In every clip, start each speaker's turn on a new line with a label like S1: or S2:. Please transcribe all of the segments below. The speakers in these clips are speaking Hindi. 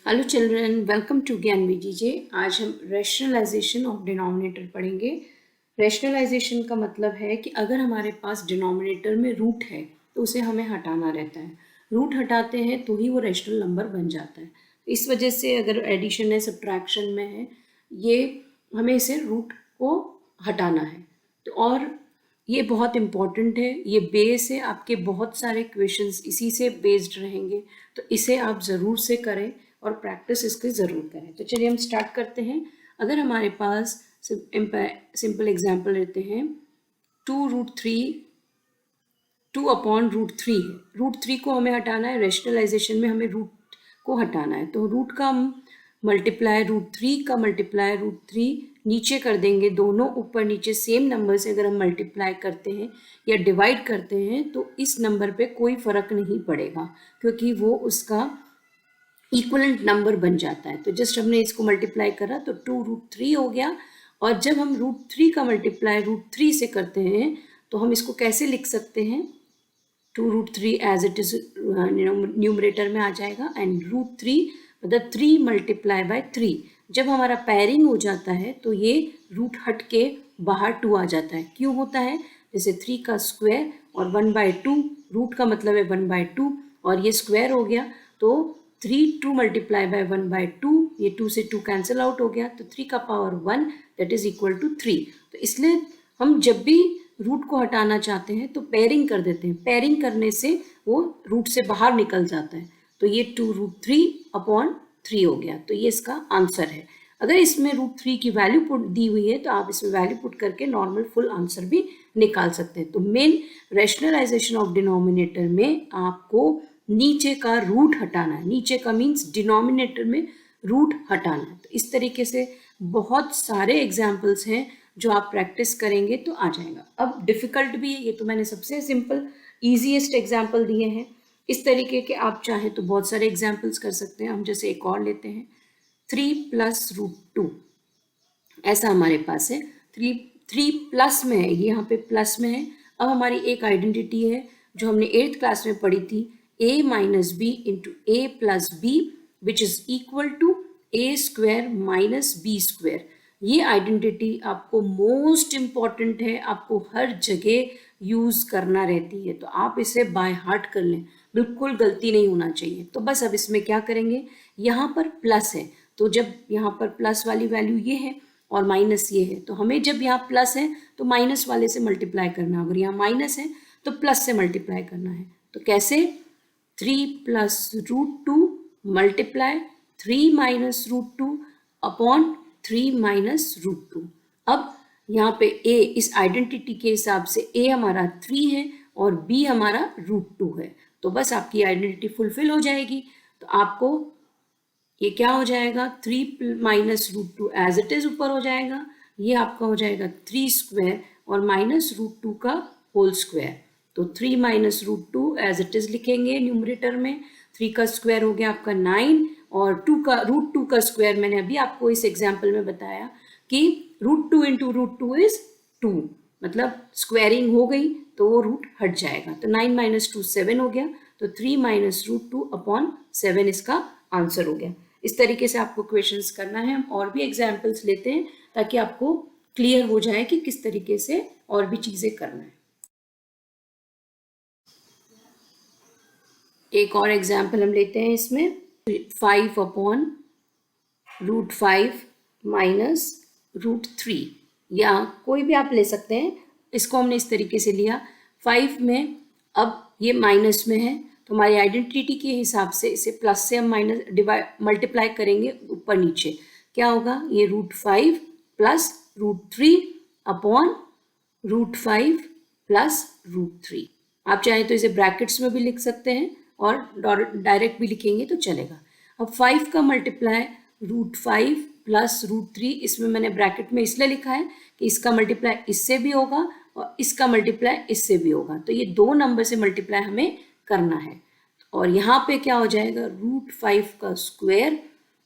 S1: हेलो चिल्ड्रन, वेलकम टू ज्ञान बीजीजे। आज हम रैशनलाइजेशन ऑफ डिनोमिनेटर पढ़ेंगे। रैशनलाइजेशन का मतलब है कि अगर हमारे पास डिनोमिनेटर में रूट है तो उसे हमें हटाना रहता है। रूट हटाते हैं तो ही वो रैशनल नंबर बन जाता है। इस वजह से अगर एडिशन है, सब्ट्रैक्शन में है, ये हमें इसे रूट को हटाना है। तो और ये बहुत इम्पॉर्टेंट है, ये बेस है, आपके बहुत सारे क्वेश्चंस इसी से बेस्ड रहेंगे। तो इसे आप ज़रूर से करें और प्रैक्टिस इसकी ज़रूर करें। तो चलिए हम स्टार्ट करते हैं। अगर हमारे पास सिंपल एग्जांपल लेते हैं, 2√3 2/√3 है। √3 को हमें हटाना है, रैशनलाइजेशन में हमें रूट को हटाना है। तो रूट का मल्टीप्लाई √3 का मल्टीप्लाई √3 नीचे कर देंगे। दोनों ऊपर नीचे सेम नंबर से अगर हम मल्टीप्लाई करते हैं या डिवाइड करते हैं तो इस नंबर पे कोई फ़र्क नहीं पड़ेगा, क्योंकि वो उसका इक्वलेंट नंबर बन जाता है। तो जस्ट हमने इसको मल्टीप्लाई करा तो 2√3 हो गया। और जब हम √3 का मल्टीप्लाई √3 से करते हैं तो हम इसको कैसे लिख सकते हैं? 2√3 एज इट इज न्यूमरेटर में आ जाएगा, एंड √3 मतलब 3 मल्टीप्लाई बाय 3। जब हमारा पेयरिंग हो जाता है तो ये रूट हट के बाहर 2 आ जाता है। क्यों होता है? जैसे 3 का स्क्वायर और 1/2, रूट का मतलब है 1/2 और ये स्क्वायर हो गया। तो 2 मल्टीप्लाई बाय 1/2, ये 2 से 2 कैंसिल आउट हो गया, तो 3 का power 1 that is equal to 3। तो इसलिए हम जब भी रूट को हटाना चाहते हैं तो पेयरिंग कर देते हैं। पेयरिंग करने से वो रूट से बाहर निकल जाता है। तो ये 2√3/3 हो गया। तो ये इसका आंसर है। अगर इसमें √3 की वैल्यू पुट दी हुई है तो आप इसमें वैल्यू पुट करके नॉर्मल फुल आंसर भी निकाल सकते हैं। तो मेन रैशनलाइजेशन ऑफ डिनोमिनेटर में आपको नीचे का रूट हटाना है। नीचे का मीन्स डिनोमिनेटर में रूट हटाना है। तो इस तरीके से बहुत सारे एग्जाम्पल्स हैं जो आप प्रैक्टिस करेंगे तो आ जाएगा। अब डिफ़िकल्ट भी है, ये तो मैंने सबसे सिंपल ईजीएस्ट एग्जाम्पल दिए हैं। इस तरीके के आप चाहें तो बहुत सारे एग्जाम्पल्स कर सकते हैं। हम जैसे एक और लेते हैं, 3 + √2। ऐसा हमारे पास है, 3 प्लस में है, ये यहाँ पे प्लस में है। अब हमारी एक आइडेंटिटी है जो हमने 8th क्लास में पढ़ी थी, a - b into a + b which is equal to a² - b²। ये आइडेंटिटी आपको मोस्ट इम्पॉर्टेंट है, आपको हर जगह यूज करना रहती है। तो आप इसे बाय हार्ट कर लें, बिल्कुल गलती नहीं होना चाहिए। तो बस अब इसमें क्या करेंगे, यहाँ पर प्लस है तो जब यहाँ पर प्लस वाली वैल्यू ये है और माइनस ये है, तो हमें जब यहाँ प्लस है तो माइनस वाले से मल्टीप्लाई करना है। अगर यहाँ माइनस है तो प्लस से मल्टीप्लाई करना है। तो कैसे? 3 + √2 मल्टीप्लाई 3 - √2 अपॉन 3 - √2। अब यहाँ पे a, इस आइडेंटिटी के हिसाब से a हमारा 3 है और b हमारा √2 है। तो बस आपकी आइडेंटिटी फुलफिल हो जाएगी। तो आपको ये क्या हो जाएगा, 3 - √2 एज इट इज ऊपर हो जाएगा। ये आपका हो जाएगा 3² और -√2 का होल स्क्वायर। तो 3 - √2 एज इट इज लिखेंगे न्यूमरेटर में। 3 का स्क्वायर हो गया आपका 9 और √2 का स्क्वायर मैंने अभी आपको इस एग्जाम्पल में बताया कि √2 इंटू √2 इज 2, मतलब स्क्वायरिंग हो गई तो वो रूट हट जाएगा। तो 9 - 2 7 हो गया। तो 3 - √2 अपॉन 7 इसका आंसर हो गया। इस तरीके से आपको क्वेश्चंस करना है। हम और भी एग्जाम्पल्स लेते हैं ताकि आपको क्लियर हो जाए कि किस तरीके से और भी चीजें करना है। एक और एग्जाम्पल हम लेते हैं इसमें, 5/√5 माइनस √3, या कोई भी आप ले सकते हैं। इसको हमने इस तरीके से लिया, 5 में अब ये माइनस में है तो हमारी आइडेंटिटी के हिसाब से इसे प्लस से हम माइनस मल्टीप्लाई करेंगे ऊपर नीचे। क्या होगा, ये √5 + √3 अपॉन √5 + √3। आप चाहें तो इसे ब्रैकेट्स में भी लिख सकते हैं और डायरेक्ट भी लिखेंगे तो चलेगा। अब 5 का मल्टीप्लाई √5 + √3, इसमें मैंने ब्रैकेट में इसलिए लिखा है कि इसका मल्टीप्लाई इससे भी होगा और इसका मल्टीप्लाई इससे भी होगा। तो ये दो नंबर से मल्टीप्लाई हमें करना है। और यहाँ पे क्या हो जाएगा, √5 का स्क्वायर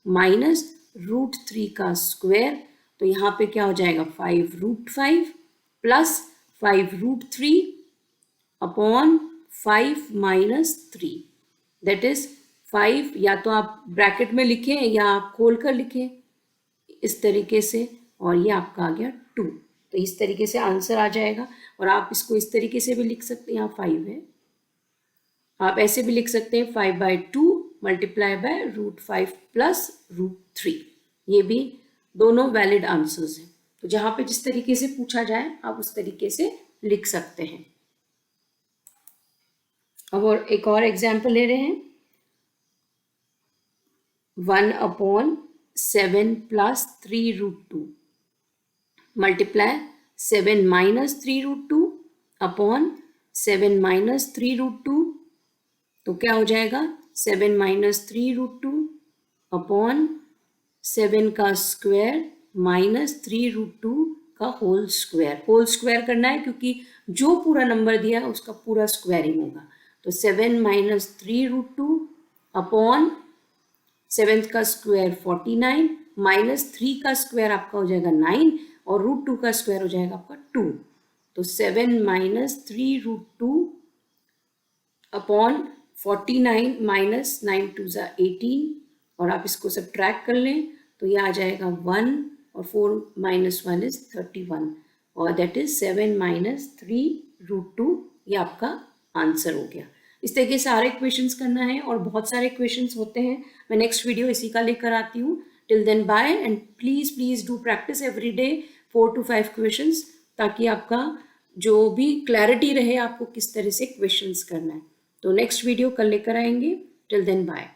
S1: माइनस √3 का स्क्वायर। तो यहाँ पे क्या हो जाएगा, 5√5 + 5√3 अपॉन 5 - 3, दैट इज 5 या तो आप ब्रैकेट में लिखें या आप खोल कर लिखें इस तरीके से, और ये आपका आ गया 2। तो इस तरीके से आंसर आ जाएगा। और आप इसको इस तरीके से भी लिख सकते हैं, यहाँ 5 है, आप ऐसे भी लिख सकते हैं 5/2 मल्टीप्लाई बाय √5 प्लस √3। ये भी दोनों वैलिड आंसर्स हैं। तो जहाँ पे जिस तरीके से पूछा जाए आप उस तरीके से लिख सकते हैं। अब और एक और एग्जाम्पल ले रहे हैं। 1/7 plus 3√2 multiply 7 minus 3√2 upon 7 minus 3√2। तो क्या हो जाएगा 7 माइनस 3√2 अपॉन 7 का स्क्वायर माइनस 3√2 का होल स्क्वायर। होल स्क्वायर करना है क्योंकि जो पूरा नंबर दिया है उसका पूरा स्क्वायरिंग होगा। तो 7 माइनस 3√2 अपॉन 7 का स्क्वायर 49 माइनस 3 का स्क्वायर आपका हो जाएगा 9 और √2 का स्क्वायर हो जाएगा आपका 2। तो 7 माइनस 3√2 अपॉन 49 माइनस 9 2 ज़ा 18, और आप इसको सब्ट्रैक्ट कर लें तो ये आ जाएगा 1 और 4 माइनस 1 इज 31, और दैट इज 7 माइनस 3√2। ये आपका आंसर हो गया। इस तरीके से सारे क्वेश्चंस करना है और बहुत सारे क्वेश्चंस होते हैं। मैं नेक्स्ट वीडियो इसी का लेकर आती हूँ। Till then bye, and please do practice every day 4 to 5 questions, ताकि आपका जो भी क्लैरिटी रहे आपको किस तरह से क्वेश्चंस करना है। तो नेक्स्ट वीडियो कल लेकर आएंगे। Till then bye.